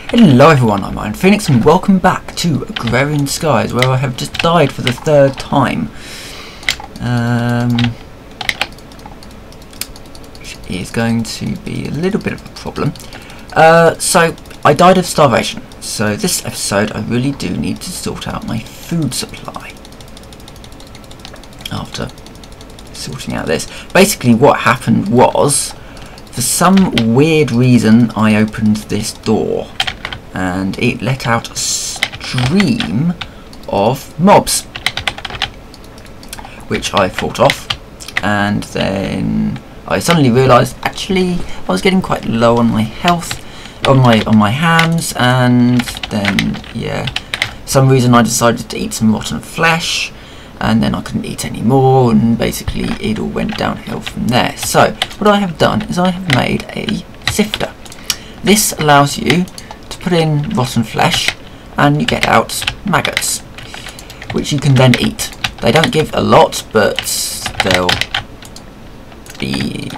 Hello everyone, I'm Iron Phoenix and welcome back to Agrarian Skies, where I have just died for the third time. Which is going to be a little bit of a problem. So, I died of starvation. So this episode I really do need to sort out my food supply. After sorting out this. Basically what happened was, for some weird reason I opened this door. And it let out a stream of mobs, which I fought off, and then I suddenly realised actually I was getting quite low on my health, on my hams, and then yeah, for some reason I decided to eat some rotten flesh, and then I couldn't eat any more, and basically it all went downhill from there. So what I have done is I have made a sifter. This allows you put in rotten flesh and you get out maggots, which you can then eat. They don't give a lot, but they'll be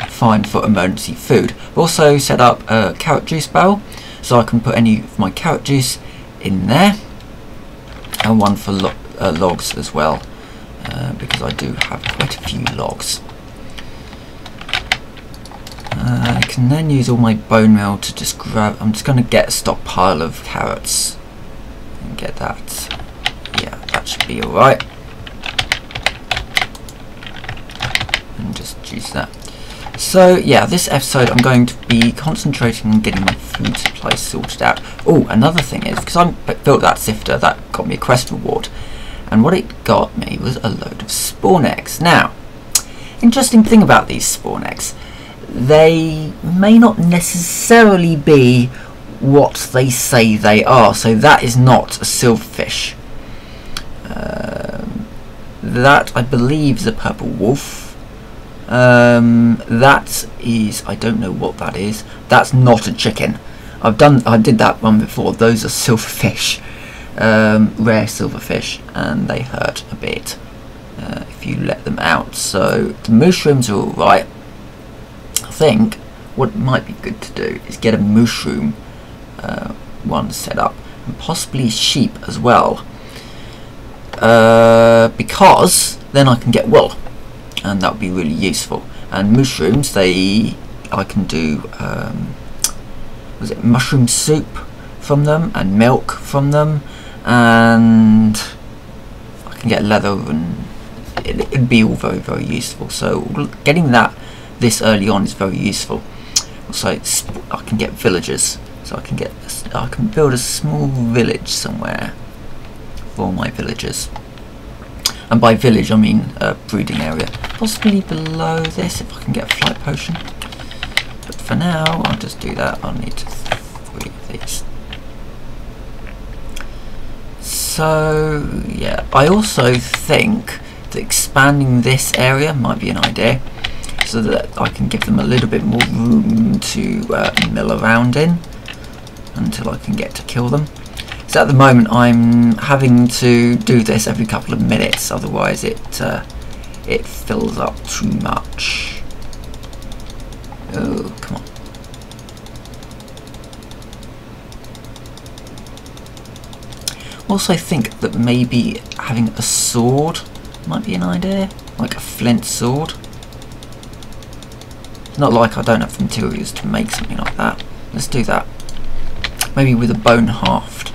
fine for emergency food. I've also set up a carrot juice barrel, so I can put any of my carrot juice in there, and one for logs as well, because I do have quite a few logs. I can then use all my bone meal to just grab. I'm just going to get a stockpile of carrots and get that. Yeah, that should be alright. And just use that. So yeah, this episode I'm going to be concentrating on getting my food supply sorted out. Oh, another thing is, because I built that sifter, that got me a quest reward, and what it got me was a load of spawn eggs. Now, interesting thing about these spawn eggs, they may not necessarily be what they say they are. So that is not a silverfish. That I believe is a purple wolf. That is, I don't know what that is. That's not a chicken. I did that one before. Those are silverfish, rare silverfish, and they hurt a bit if you let them out. So the mushrooms are alright. I think what might be good to do is get a mushroom one set up, and possibly sheep as well, because then I can get wool, and that would be really useful. And mushrooms, I can do was it mushroom soup from them, and milk from them, and I can get leather, and it'd be all very, very useful. So getting that this early on is very useful. Also, I can get villagers, so I can build a small village somewhere for my villagers. And by village I mean a breeding area, possibly below this if I can get a flight potion. But for now, I'll just do that. I'll need 3 of these. So yeah, I also think that expanding this area might be an idea, so that I can give them a little bit more room to mill around in until I can get to kill them. So at the moment I'm having to do this every couple of minutes, otherwise it fills up too much. Oh, come on. Also think that maybe having a sword might be an idea, like a flint sword. Not like I don't have the materials to make something like that. Let's do that. Maybe with a bone haft.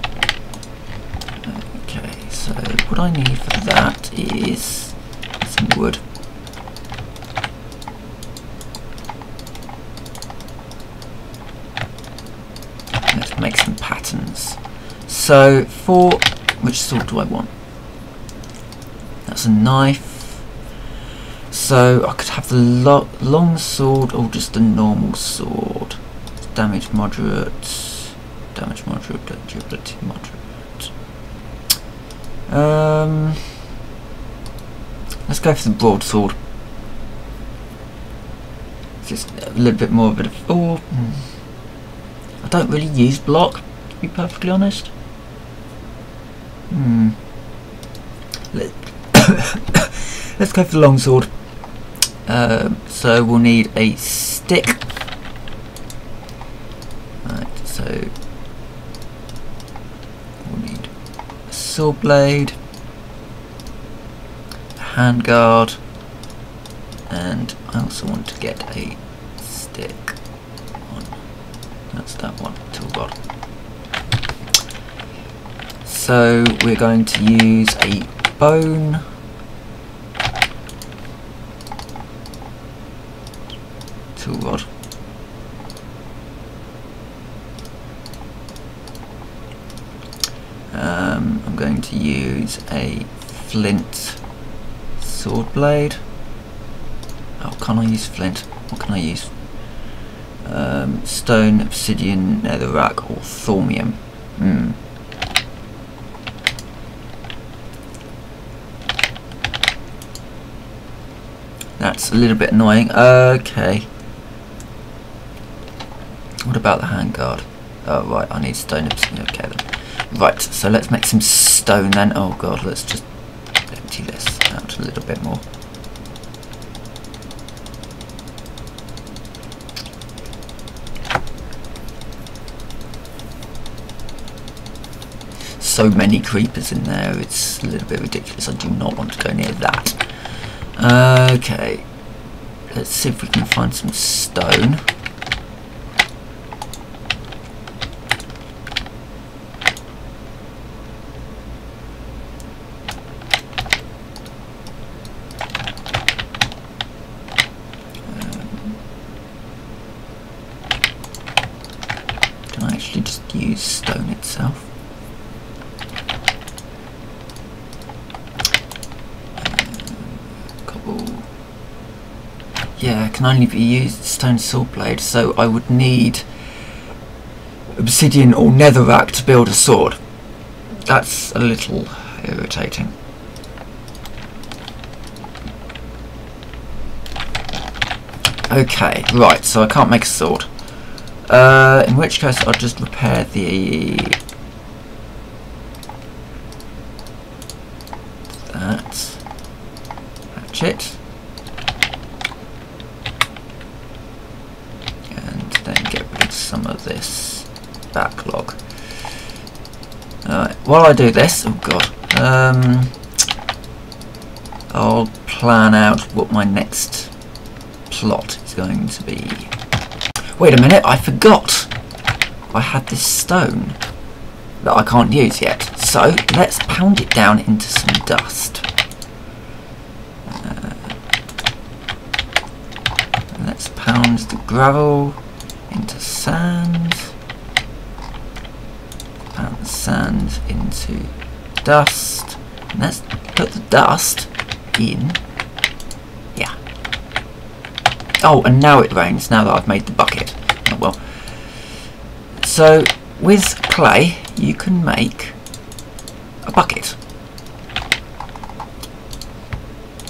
Okay, so what I need for that is some wood. Let's make some patterns. So for which sword do I want? That's a knife. So I could have the long sword or just a normal sword. Damage moderate, durability moderate. Let's go for the broadsword. Just a little bit more of it. Oh, I don't really use block, to be perfectly honest. Let's go for the long sword. So we'll need a stick, So we'll need a saw blade, a handguard, and I also want to get a stick on. That's that one, tool rod. So we're going to use a bone, tool rod, I'm going to use a flint sword blade. Oh, can I use flint? What can I use? Stone, obsidian, netherrack, or thormium. That's a little bit annoying. Okay. What about the handguard? Oh, right, I need stone, obsidian. Okay then. Right, so let's make some stone then. Oh god, let's just empty this out a little bit more. So many creepers in there, it's a little bit ridiculous. I do not want to go near that. Okay, let's see if we can find some stone. Can I actually just use stone itself? Yeah, can only be used stone sword blade, so I would need obsidian or netherrack to build a sword. That's a little irritating. Okay, right, so I can't make a sword. In which case I'll just repair the hatchet. Then get rid of some of this backlog. Alright, while I do this, oh god, I'll plan out what my next plot is going to be. Wait a minute, I forgot! I had this stone that I can't use yet, so let's pound it down into some dust. Let's pound the gravel into sand, pound the sand into dust, and let's put the dust in. Yeah. Oh, and now it rains, now that I've made the bucket. Oh well. So, with clay, you can make a bucket.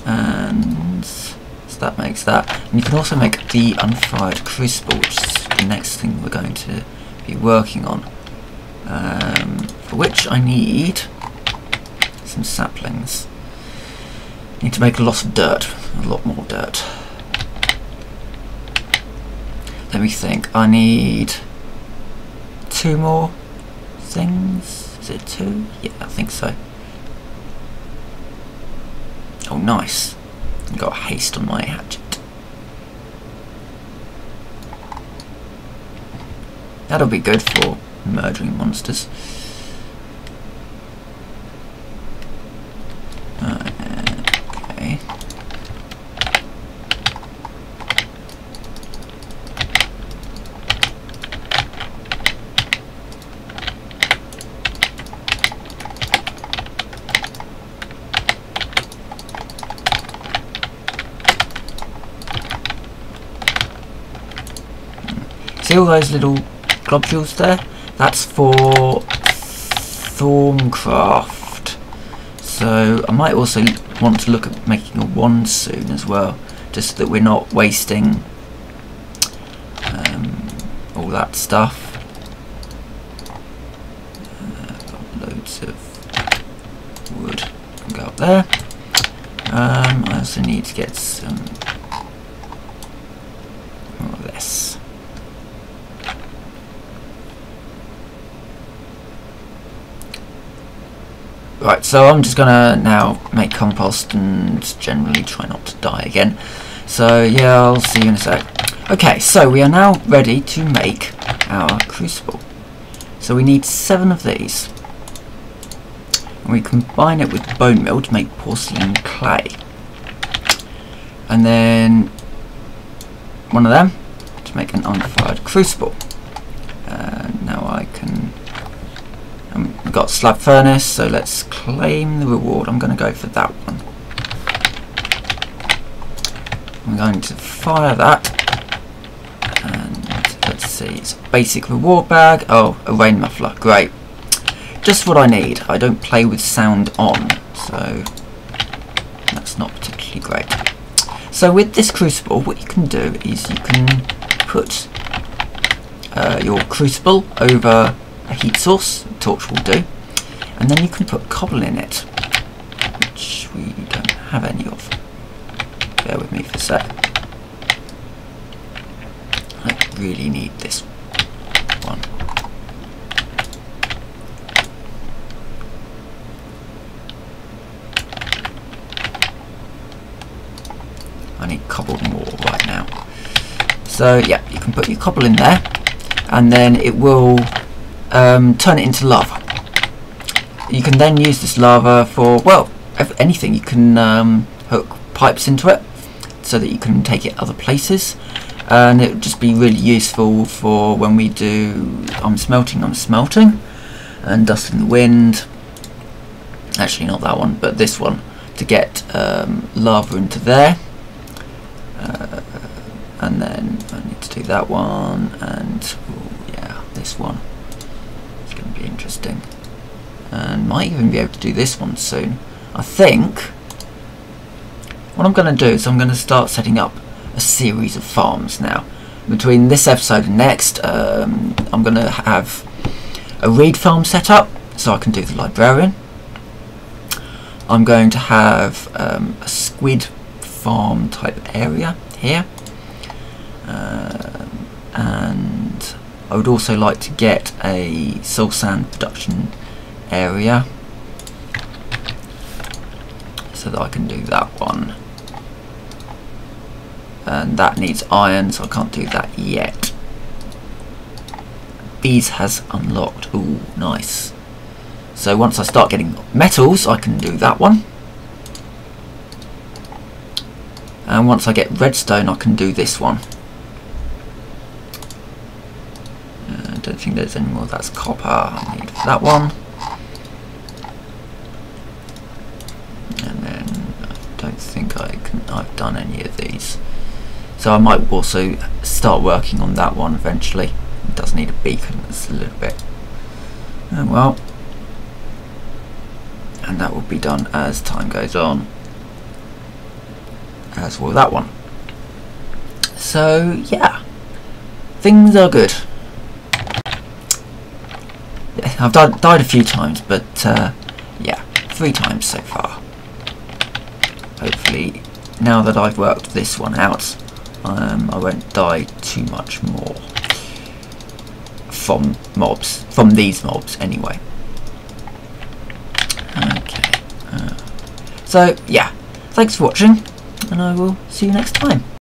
And so that makes that. And you can also make the unfired crucible, which is the next thing we're going to be working on. For which I need some saplings. I need to make a lot of dirt, a lot more dirt. Let me think, I need 2 more things. Is it 2? Yeah, I think so. Oh, nice. I've got haste on my hatchet. That'll be good for murdering monsters. Okay. See all those little globules there? That's for Thorncraft. So I might also want to look at making a wand soon as well, just so that we're not wasting all that stuff. Got loads of wood. Can go up there. I also need to get some more of this. Right, so I'm just gonna now make compost and generally try not to die again. So yeah, I'll see you in a sec. Okay, so we are now ready to make our crucible. So we need 7 of these. And we combine it with bone meal to make porcelain clay. And then one of them to make an unfired crucible. And now I can... we've got slab furnace, so let's claim the reward. I'm going to go for that one. I'm going to fire that. And let's see, it's a basic reward bag. Oh, a rain muffler, great. Just what I need. I don't play with sound on, so that's not particularly great. So with this crucible, what you can do is you can put your crucible over a heat source, a torch will do, and then you can put cobble in it, which we don't have any of. Bear with me for a sec. I really need this one. I need cobbled more right now. So yeah, you can put your cobble in there, and then it will turn it into lava. You can then use this lava for, well, anything. You can hook pipes into it so that you can take it other places, and it would just be really useful for when we do I'm smelting, and dust in the wind. Actually not that one, but this one, to get lava into there. And then I need to do that one, and ooh, yeah, this one. It's going to be interesting. And might even be able to do this one soon. I think what I'm going to do is I'm going to start setting up a series of farms now. Between this episode and next, I'm going to have a reed farm set up so I can do the librarian. I'm going to have a squid farm type area here, and I would also like to get a soul sand production area so that I can do that one, and that needs iron, so I can't do that yet. Bees has unlocked. Ooh, nice. So once I start getting metals, I can do that one. And once I get redstone, I can do this one. I don't think there's any more. That's copper I need for that one. And then I don't think I've done any of these. So I might also start working on that one eventually. It does need a beacon, it's a little bit. Oh well. And that will be done as time goes on, as will that one. So yeah, things are good. I've died a few times, but yeah, 3 times so far. Hopefully now that I've worked this one out, I won't die too much more from mobs, from these mobs anyway. Okay, so yeah, thanks for watching, and I will see you next time.